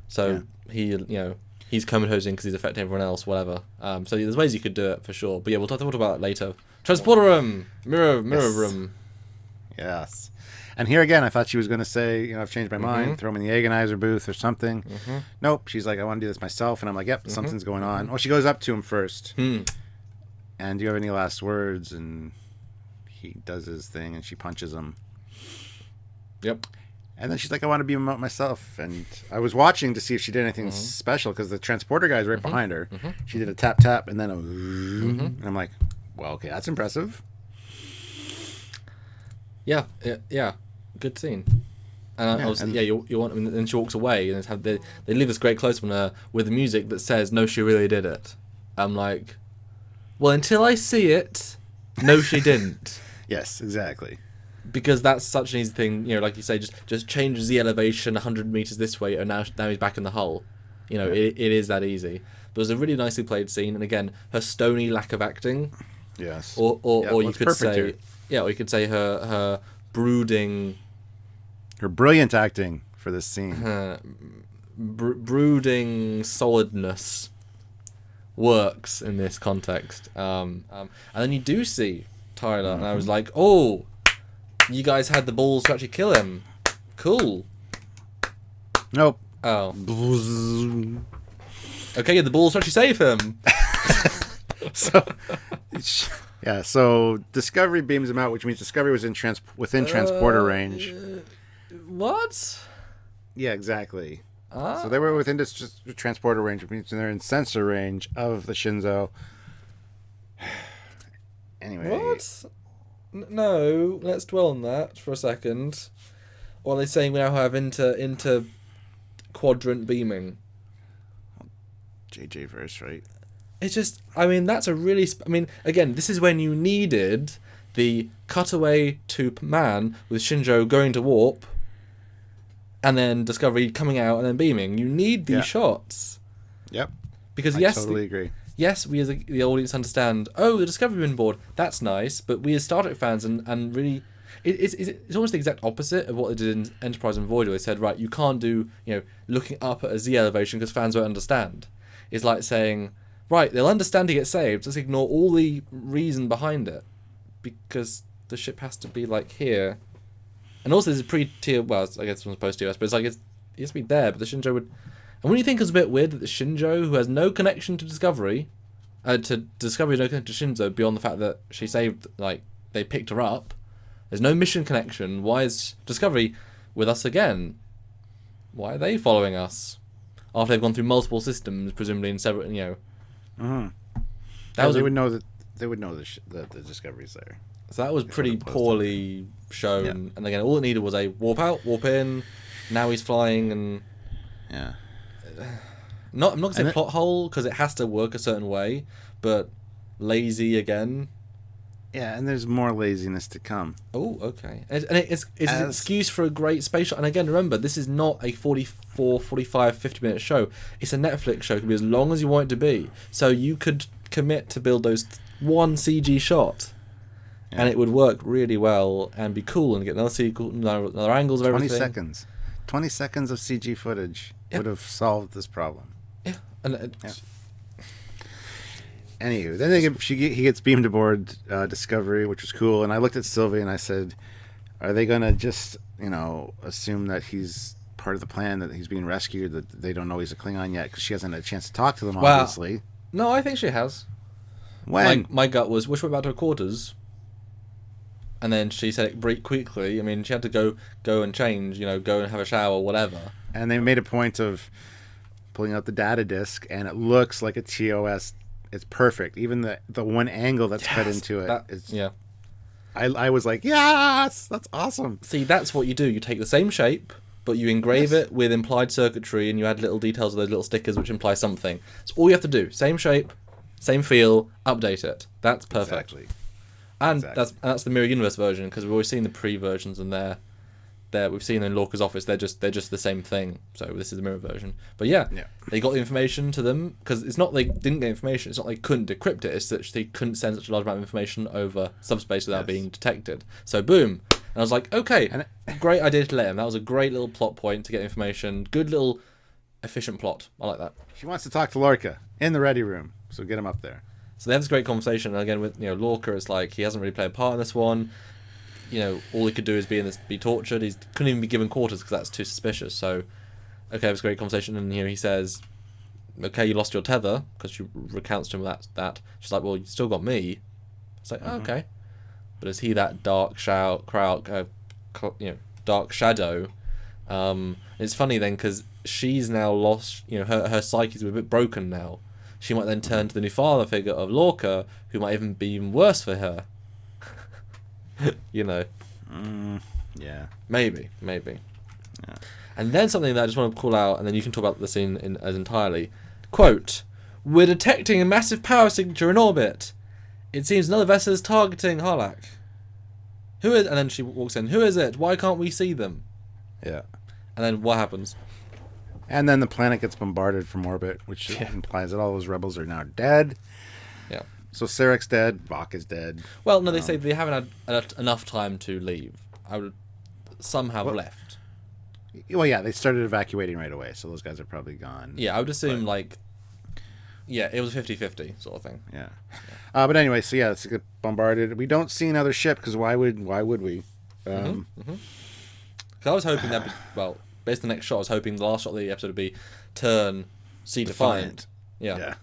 So he's comatosing because he's affecting everyone else, whatever. So there's ways you could do it for sure. But yeah, we'll talk about that later. Transporter room, mirror room. Yes. And here again, I thought she was going to say, I've changed my mind. Throw me in the agonizer booth or something. Nope. She's like, I want to do this myself. And I'm like, yep, something's going on. Oh, she goes up to him first. And do you have any last words? And he does his thing, and she punches him. Yep. And then she's like, I want to be myself. And I was watching to see if she did anything special, because the transporter guy's right behind her. She did a tap, tap, and then a... And I'm like, well, okay, that's impressive. Yeah. Good scene. And you want, and then she walks away, and they leave this great close-up on her with the music that says, "No, she really did it." I'm like, well, until I see it, no, she didn't. Yes, exactly. Because that's such an easy thing, like you say, just changes the elevation 100 meters this way, and now he's back in the hull. It is that easy. But it was a really nicely played scene, and again, her stony lack of acting. Yes. Or you could say, or you could say her brooding. Her brilliant acting for this scene. Brooding solidness works in this context. And then you do see Tyler, and I was like, oh, you guys had the balls to actually kill him. Cool. Nope. Oh. Okay, you had the balls to actually save him. So Discovery beams him out, which means Discovery was within transporter range. What? Yeah, exactly. So they were within this transporter range, which means they're in sensor range of the Shinzo. Anyway. What? No, let's dwell on that for a second. Or are they saying we now have into quadrant beaming? JJ verse, right? It's just, that's a really... again, this is when you needed the cutaway to man with Shinjo going to warp, and then Discovery coming out and then beaming. You need these shots. Yep. Because I totally agree. Yes, we as the audience understand, the Discovery been board, that's nice, but we as Star Trek fans and really... It's almost the exact opposite of what they did in Enterprise and Voyager. They said, right, you can't do, looking up at a Z elevation because fans won't understand. It's like saying... Right, they'll understand to get saved. Let's ignore all the reason behind it, because the ship has to be like here, and also there's a pre-tier. Well, I guess it's post-TOS, but it's like it has to be there. But the Shinjo would, and when you think it's a bit weird that the Shinjo, who has no connection to Discovery, no connection to Shinzo beyond the fact that she saved, they picked her up. There's no mission connection. Why is Discovery with us again? Why are they following us after they've gone through multiple systems, presumably in several, They would know that the Discovery's there. So that was pretty poorly shown. Yeah. And again, all it needed was a warp out, warp in. Now he's flying, and yeah. I'm not gonna say plot hole because it has to work a certain way, but lazy again. Yeah, and there's more laziness to come. Oh, okay. And it's an excuse for a great space shot. And again, remember, this is not a 44, 45, 50-minute show. It's a Netflix show. It can be as long as you want it to be. So you could commit to build those one CG shot, and it would work really well and be cool and get another sequel, another angles of everything. 20 seconds of CG footage would have solved this problem. Yeah. Anywho, then he gets beamed aboard Discovery, which was cool. And I looked at Sylvie and I said, "Are they gonna just, assume that he's part of the plan, that he's being rescued, that they don't know he's a Klingon yet because she hasn't had a chance to talk to them, obviously." No, I think she has. When my gut was, "Wish we're back to her quarters," and then she said it pretty quickly. She had to go and change, go and have a shower, whatever. And they made a point of pulling out the data disk, and it looks like a TOS. It's perfect. Even the one angle that's cut into it is. Yeah. I was like, yes, that's awesome. See, that's what you do. You take the same shape, but you engrave it with implied circuitry, and you add little details of those little stickers which imply something. That's all you have to do. Same shape, same feel, update it. That's perfect. Exactly. And that's the Mirror Universe version, because we've always seen the pre-versions, and we've seen in Lorca's office. They're just the same thing. So this is the mirror version. But they got the information to them, because it's not they didn't get information. It's not they couldn't decrypt it. It's that they couldn't send such a large amount of information over subspace without being detected. So boom. And I was like, okay, great idea to let him. That was a great little plot point to get information. Good little efficient plot. I like that. She wants to talk to Lorca in the ready room, so get him up there. So they have this great conversation. And again, with Lorca, it's like he hasn't really played a part in this one. all he could do is be tortured. He couldn't even be given quarters because that's too suspicious. So, okay, it was a great conversation, and he says, okay, you lost your tether, because she recounts to him that. She's like, well, you still got me. It's like, oh, okay. But is he that dark dark shadow? It's funny then, because she's now lost, her psyche's a bit broken now. She might then turn to the new father figure of Lorca, who might even be even worse for her. Yeah. Maybe. Yeah. And then something that I just want to call out, and then you can talk about the scene as entirely. Quote, we're detecting a massive power signature in orbit. It seems another vessel is targeting Harlech. Who is? And then she walks in. Who is it? Why can't we see them? Yeah. And then what happens? And then the planet gets bombarded from orbit, which implies that all those rebels are now dead. Yeah. So Sarek's dead. Vac is dead. Well, no, they say they haven't had enough time to leave. Some have left. Well, yeah, they started evacuating right away, so those guys are probably gone. Yeah, I would assume, it was a 50-50 sort of thing. Yeah. But anyway, so yeah, it's get bombarded. We don't see another ship, because why would we? Because I was hoping that, based on the next shot, I was hoping the last shot of the episode would be turn, see Defiant. Yeah.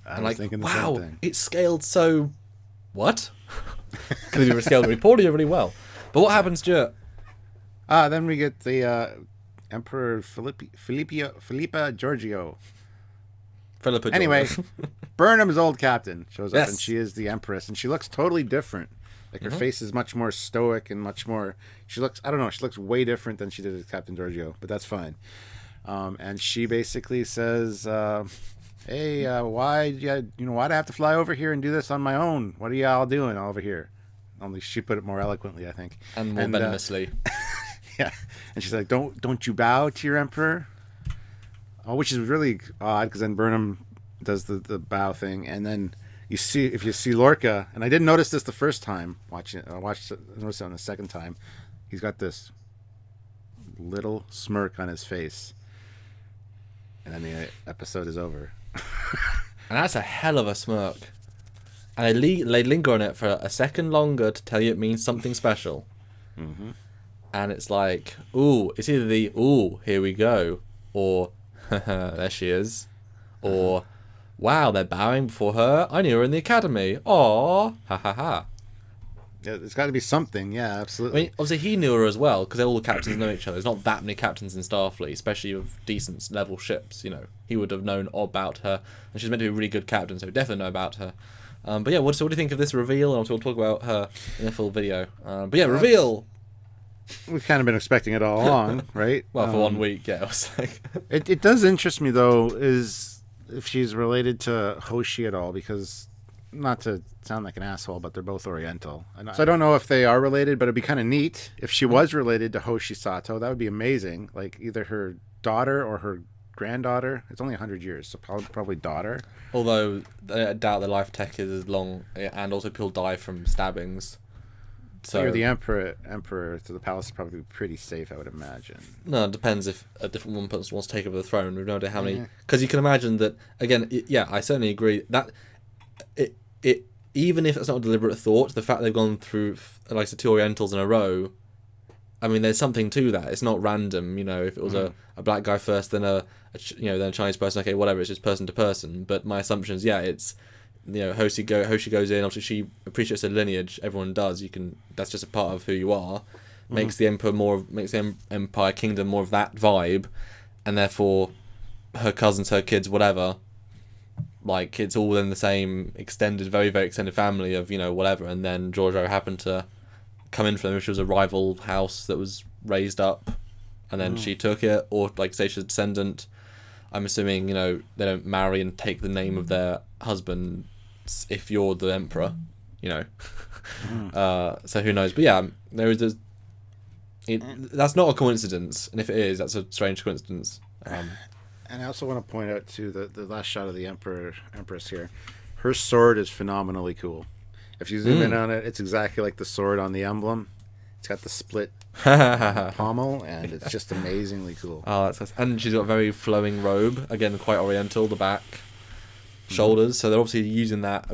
I was thinking the same thing. It's scaled so... What? Because it was scaled really poorly or really well. But what happens, Stuart? Then we get the Emperor Philippa Giorgio. Anyway, Burnham's old captain shows up, and she is the Empress, and she looks totally different. Like, her face is much more stoic and much more... She looks way different than she did as Captain Giorgio, but that's fine. And she basically says, hey, why do I have to fly over here and do this on my own? What are y'all doing over here? Only she put it more eloquently, I think. And more venomously. Yeah. And she's like, don't you bow to your emperor? Oh, which is really odd, because then Burnham does the bow thing, and then if you see Lorca, and I didn't notice this the first time watching it, I noticed it on the second time, he's got this little smirk on his face, and then the episode is over. And that's a hell of a smirk. And they linger on it for a second longer to tell you it means something special. Mm-hmm. And it's like, ooh, it's either the, ooh, here we go, or, there she is, or, wow, they're bowing before her. I knew her in the academy. Aww, ha ha ha. Yeah, there's got to be something. Yeah, absolutely. I mean, obviously he knew her as well, because all the captains know each other. There's not that many captains in Starfleet, especially with decent level ships. He would have known about her, and she's meant to be a really good captain, so definitely know about her. But yeah, what do you think of this reveal? And we'll talk about her in the full video. But yeah, reveal. We've kind of been expecting it all along, right? Well, for 1 week, yeah. I was like... it does interest me, though, is if she's related to Hoshi at all, because, not to sound like an asshole, but they're both Oriental. So I don't know if they are related, but it'd be kind of neat if she was related to Hoshi Sato. That would be amazing. Like, either her daughter or her granddaughter. It's only 100 years, so probably daughter. Although, I doubt the life tech is as long, and also people die from stabbings. So you're the emperor, so the palace is probably pretty safe, I would imagine. No, it depends if a different one person wants to take over the throne. We've no idea how many... Because you can imagine that, again, I certainly agree, that it even if it's not a deliberate thought, the fact they've gone through, like I said, 2 Orientals in a row, I mean, there's something to that. It's not random, if it was a black guy first, then then a Chinese person, okay, whatever, it's just person to person. But my assumption is, it's... Hoshi goes in. Obviously, she appreciates her lineage. Everyone does. That's just a part of who you are. Makes the Empire Kingdom more of that vibe, and therefore, her cousins, her kids, whatever. Like, it's all in the same extended, very very extended family of whatever. And then Giorgio happened to come in for them. She was a rival house that was raised up, and then she took it, or like say she's a descendant. I'm assuming they don't marry and take the name of their husband if you're the emperor, so who knows? But yeah, that's not a coincidence, and if it is, that's a strange coincidence. And I also want to point out too the last shot of the Empress here. Her sword is phenomenally cool. If you zoom in on it, it's exactly like the sword on the emblem. It's got the split pommel, and it's just amazingly cool. Oh, that's nice. And she's got a very flowing robe, again quite Oriental. The back, shoulders. So they're obviously using that.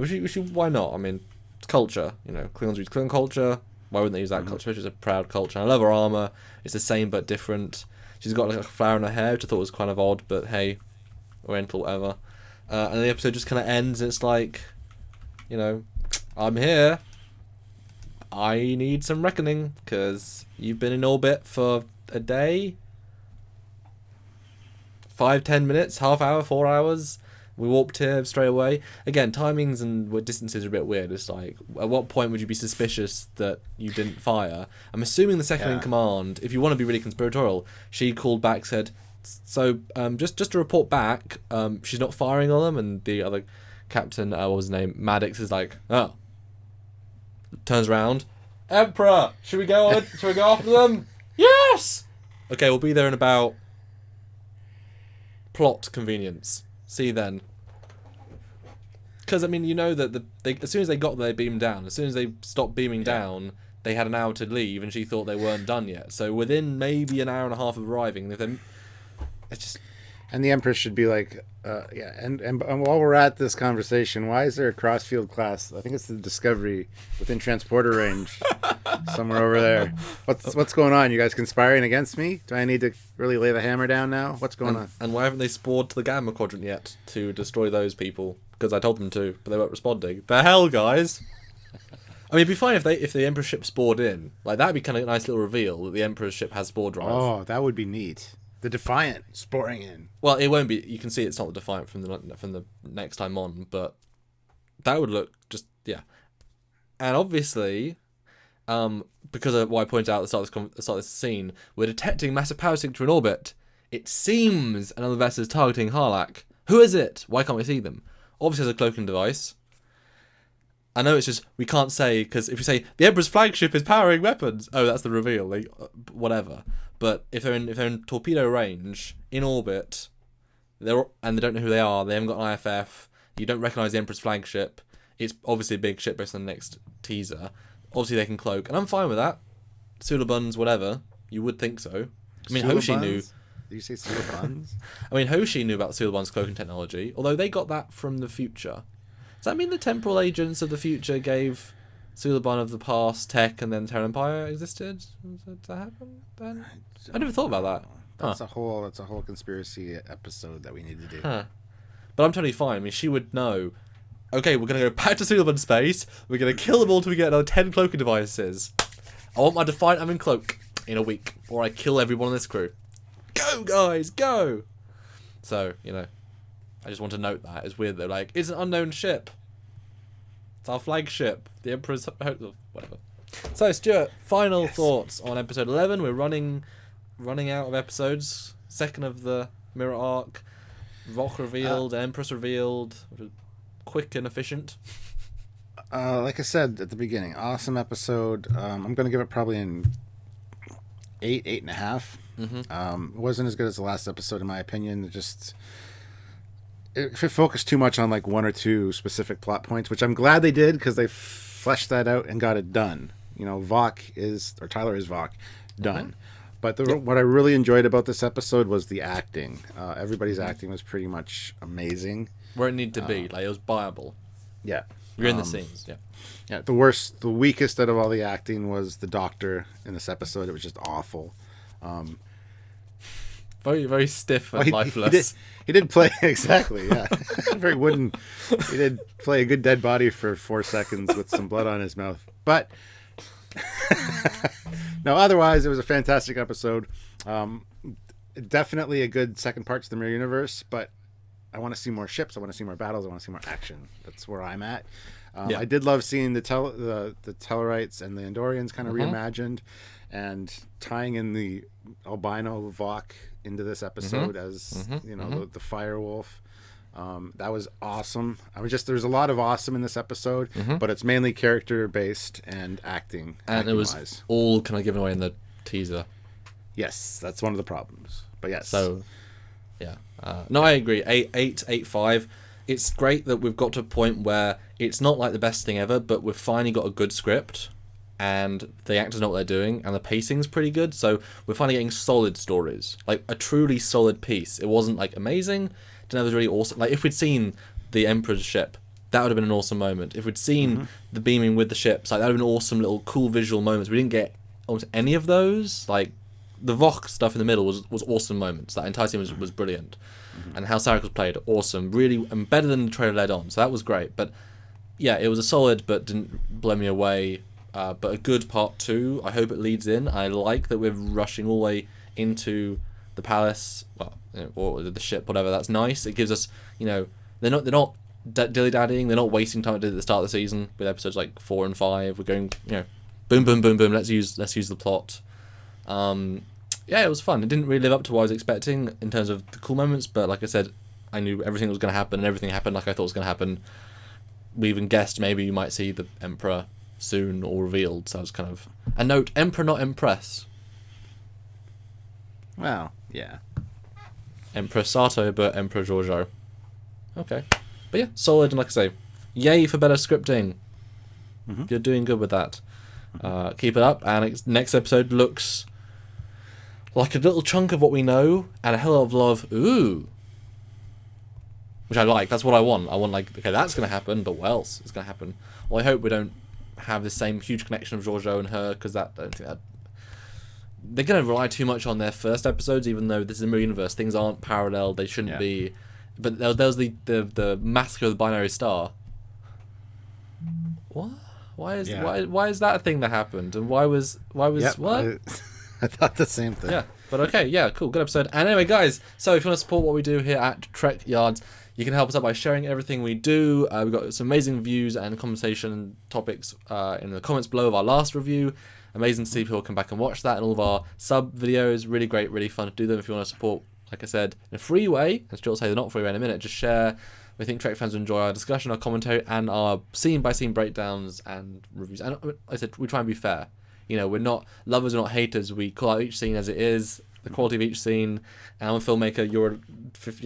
Why not? I mean, it's culture. Klingons use Klingon culture. Why wouldn't they use that culture? It's a proud culture. And I love her armor. It's the same but different. She's got like a flower in her hair, which I thought was kind of odd, but hey, Oriental, whatever. And the episode just kind of ends. It's like, you know, I'm here. I need some reckoning because you've been in orbit for a day, 5-10 minutes, half hour, 4 hours. We warped here straight away. Again, timings and distances are a bit weird. It's like, at what point would you be suspicious that you didn't fire? I'm assuming the second in command, if you want to be really conspiratorial, she called back, said, so just to report back, she's not firing on them, and the other captain, what was his name, Maddux, is like, oh. Turns around, Emperor, should we go after them? Yes! Okay, we'll be there in about... Plot convenience. See you then. Because, I mean, you know that as soon as they got there, they beamed down. As soon as they stopped beaming down, they had an hour to leave, and she thought they weren't done yet. So within maybe an hour and a half of arriving, it's just... And the Empress should be like, and while we're at this conversation, why is there a crossfield class? I think it's the Discovery within transporter range, somewhere over there. What's going on? You guys conspiring against me? Do I need to really lay the hammer down now? What's going on? And why haven't they spored to the Gamma Quadrant yet to destroy those people? Because I told them to, but they weren't responding. The hell, guys! I mean, it'd be fine if the Emperor's ship spored in. Like, that'd be kind of a nice little reveal that the Emperor's ship has spore drive. Oh, that would be neat. The Defiant sporing in. Well, it won't be. You can see it's not the Defiant from the next time on, but that would look just And obviously, because of what I pointed out at the start of this scene, we're detecting massive power signature in orbit. It seems another vessel is targeting Harlak. Who is it? Why can't we see them? Obviously, there's a cloaking device. I know it's just we can't say because if you say the Emperor's flagship is powering weapons, oh, that's the reveal. Whatever. But if they're in torpedo range, in orbit, and they don't know who they are, they haven't got an IFF, you don't recognise the Emperor's flagship, it's obviously a big ship based on the next teaser. Obviously they can cloak, and I'm fine with that. Sulabuns, whatever. You would think so. I mean, Hoshi knew. Did you say Sulabuns? I mean, Hoshi knew about Sulabuns cloaking technology, although they got that from the future. Does that mean the temporal agents of the future gave Sulaban of the past tech and then Terran Empire existed? Did that happen then? I never thought about that. That's a whole conspiracy episode that we need to do. Huh. But I'm totally fine. I mean, she would know. Okay, we're gonna go back to Sulaban space. We're gonna kill them all till we get another 10 cloaking devices. I want my Defiant I'm in cloak in a week, or I kill everyone on this crew. Go, guys, go! So, you know, I just want to note that. It's weird though. Like, it's an unknown ship. It's our flagship. The Emperor's whatever. So, Stuart, final thoughts on episode 11. We're running out of episodes. Second of the Mirror Arc. Rock revealed, Empress revealed. Quick and efficient. Like I said at the beginning, awesome episode. I'm going to give it probably an 8.5. It wasn't as good as the last episode in my opinion. It focused too much on like one or two specific plot points, which I'm glad they did because they fleshed that out and got it done. You know, Tyler is Vac, done. But what I really enjoyed about this episode was the acting. Everybody's acting was pretty much amazing. Where it needed to be, like it was viable. Yeah, you're in the scenes. Yeah. The weakest out of all the acting was the Doctor in this episode. It was just awful. Very, very stiff and lifeless. He did play exactly. Yeah, very wooden. He did play a good dead body for 4 seconds with some blood on his mouth, but. No, otherwise it was a fantastic episode. Definitely a good second part to the Mirror Universe, but I want to see more ships. I want to see more battles. I want to see more action. That's where I'm at. I did love seeing the Tellarites and the Andorians kind of reimagined, and tying in the albino Vac into this episode as the Firewolf. That was awesome. There's a lot of awesome in this episode, but it's mainly character based and acting. And it was all kind of given away in the teaser. Yes, that's one of the problems. But yes. So, yeah. No, I agree. 8.5. It's great that we've got to a point where it's not like the best thing ever, but we've finally got a good script, and the actors know what they're doing, and the pacing's pretty good. So we're finally getting solid stories, like a truly solid piece. It wasn't like amazing. It was really awesome. Like if we'd seen the Emperor's ship that would have been an awesome moment. If we'd seen the beaming with the ships, like that would have been awesome little cool visual moments. We didn't get almost any of those. Like the Vox stuff in the middle was awesome moments. That entire scene was brilliant. And how Sarek was played, awesome. Really, and better than the trailer led on. So that was great. But yeah, it was a solid but didn't blow me away. But a good part 2. I hope it leads in. I like that we're rushing all the way into the palace, well, or the ship, whatever. That's nice. It gives us, they're not dilly-dallying. They're not wasting time at the start of the season with episodes like 4 and 5. We're going, boom, boom, boom, boom. Let's use the plot. Yeah, it was fun. It didn't really live up to what I was expecting in terms of the cool moments, but like I said, I knew everything was going to happen, and everything happened like I thought it was going to happen. We even guessed maybe you might see the Emperor soon or revealed, so I was kind of... And note, Emperor, not Empress. Well, yeah. Emperor Sato, but Emperor Giorgio. Okay. But yeah, solid, and like I say, yay for better scripting. You're doing good with that. Keep it up, and next episode looks like a little chunk of what we know, and a hell of a lot of ooh, which I like. That's what I want. I want, like, okay, that's going to happen, but what else is going to happen? Well, I hope we don't have the same huge connection of Giorgio and her, because I don't think that... They're going to rely too much on their first episodes, even though this is a mirror universe. Things aren't parallel. They shouldn't be. But there was the massacre of the binary star. What? Why is that a thing that happened? And why was what? I thought the same thing. Yeah, but okay, yeah, cool, good episode. And anyway, guys, so if you want to support what we do here at Trekyards, you can help us out by sharing everything we do. We've got some amazing views and conversation topics in the comments below of our last review. Amazing to see people come back and watch that, and all of our sub videos. Really great, really fun to do them. If you want to support, like I said, in a free way, as Stuart will say, they're not free way in a minute, just share. We think Trek fans will enjoy our discussion, our commentary, and our scene-by-scene breakdowns and reviews. And like I said, we try and be fair. We're not lovers, we're not haters. We call out each scene as it is, the quality of each scene. And I'm a filmmaker, you're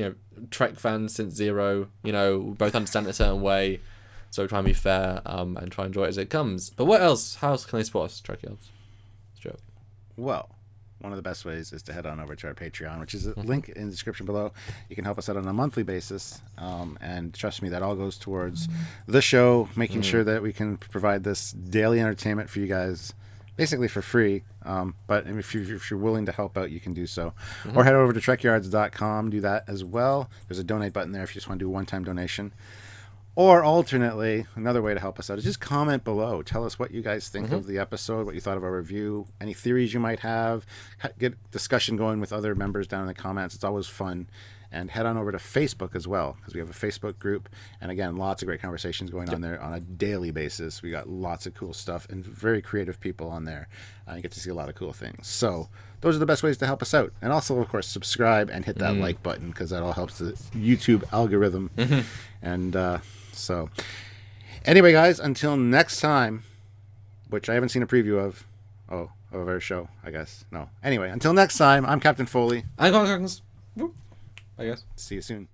a Trek fan since zero. We both understand it a certain way. So we try and be fair and try and enjoy it as it comes. But what else? How else can they support us, Trekyards? Stuart? Well, one of the best ways is to head on over to our Patreon, which is a link in the description below. You can help us out on a monthly basis. And trust me, that all goes towards the show, making sure that we can provide this daily entertainment for you guys, basically for free. But if you're willing to help out, you can do so. Or head over to trekyards.com, do that as well. There's a donate button there if you just want to do a one-time donation. Or alternately, another way to help us out is just comment below. Tell us what you guys think of the episode, what you thought of our review, any theories you might have. Get discussion going with other members down in the comments. It's always fun. And head on over to Facebook as well, because we have a Facebook group. And again, lots of great conversations going on there on a daily basis. We got lots of cool stuff and very creative people on there. You get to see a lot of cool things. So those are the best ways to help us out. And also, of course, subscribe and hit that like button, because that all helps the YouTube algorithm. And so anyway, guys, until next time, which I haven't seen a preview of our show, I guess. No. Anyway, until next time, I'm Captain Foley. I'm Congress. I guess. See you soon.